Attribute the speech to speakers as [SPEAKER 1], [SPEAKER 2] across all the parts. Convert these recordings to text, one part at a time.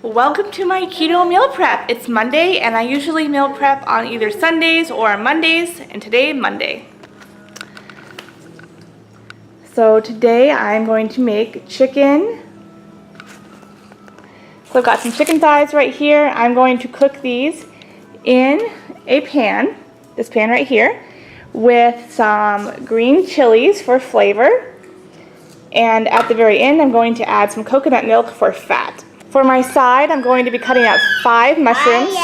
[SPEAKER 1] Welcome to my keto meal prep. It's Monday and I usually meal prep on either Sundays or Mondays, and today Monday. So today I'm going to make chicken. So I've got some chicken thighs right here. I'm going to cook these in a pan, this pan right here, with some green chilies for flavor. And at the very end, I'm going to add some coconut milk for fat. For my side, I'm going to be cutting out 5 mushrooms.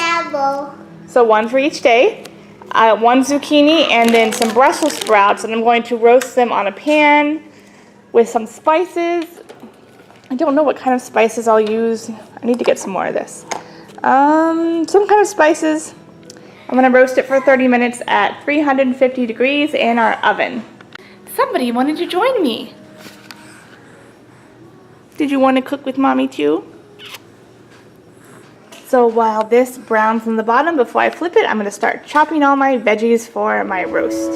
[SPEAKER 1] So 1 for each day. 1 zucchini and then some Brussels sprouts, and I'm going to roast them on a pan with some spices. I don't know what kind of spices I'll use. I need to get some more of this. Some kind of spices. I'm going to roast it for 30 minutes at 350 degrees in our oven. Somebody wanted to join me. Did you want to cook with mommy too? So while this browns on the bottom, before I flip it, I'm going to start chopping all my veggies for my roast.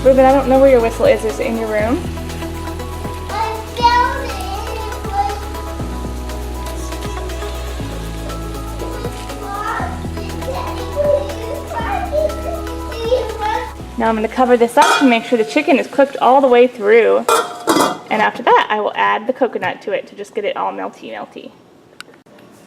[SPEAKER 1] Ruben, I don't know where your whistle is. Is it in your room?
[SPEAKER 2] I found it.
[SPEAKER 1] Now I'm going to cover this up to make sure the chicken is cooked all the way through. And after that, I will add the coconut to it to just get it all melty.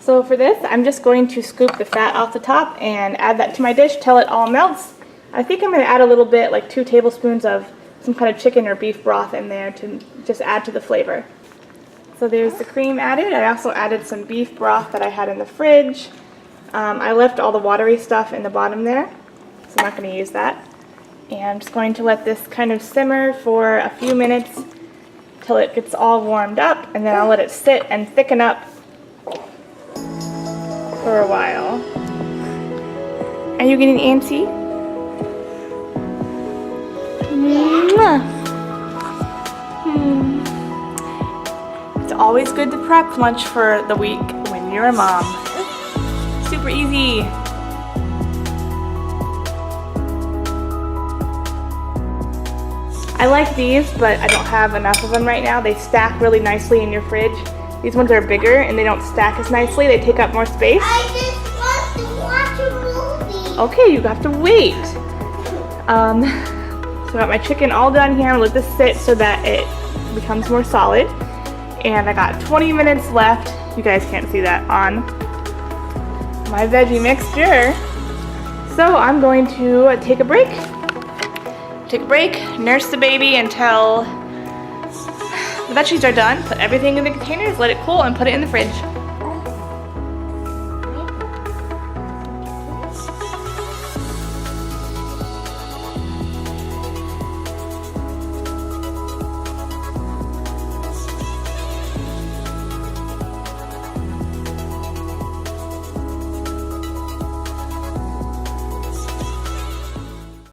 [SPEAKER 1] So for this, I'm just going to scoop the fat off the top and add that to my dish till it all melts. I think I'm going to add a little bit, like 2 tablespoons of some kind of chicken or beef broth in there to just add to the flavor. So there's the cream added. I also added some beef broth that I had in the fridge. I left all the watery stuff in the bottom there, so I'm not going to use that. And I'm just going to let this kind of simmer for a few minutes till it gets all warmed up, and then I'll let it sit and thicken up for a while. Are you getting antsy? It's always good to prep lunch for the week when you're a mom. Super easy. I like these, but I don't have enough of them right now. They stack really nicely in your fridge. These ones are bigger and they don't stack as nicely. They take up more space.
[SPEAKER 2] I just want to watch a movie.
[SPEAKER 1] Okay, you have to wait. So I got my chicken all done here. I'll let this sit so that it becomes more solid. And I got 20 minutes left. You guys can't see that on my veggie mixture. So I'm going to take a break. Nurse the baby until the veggies are done. Put everything in the containers, let it cool, and put it in the fridge.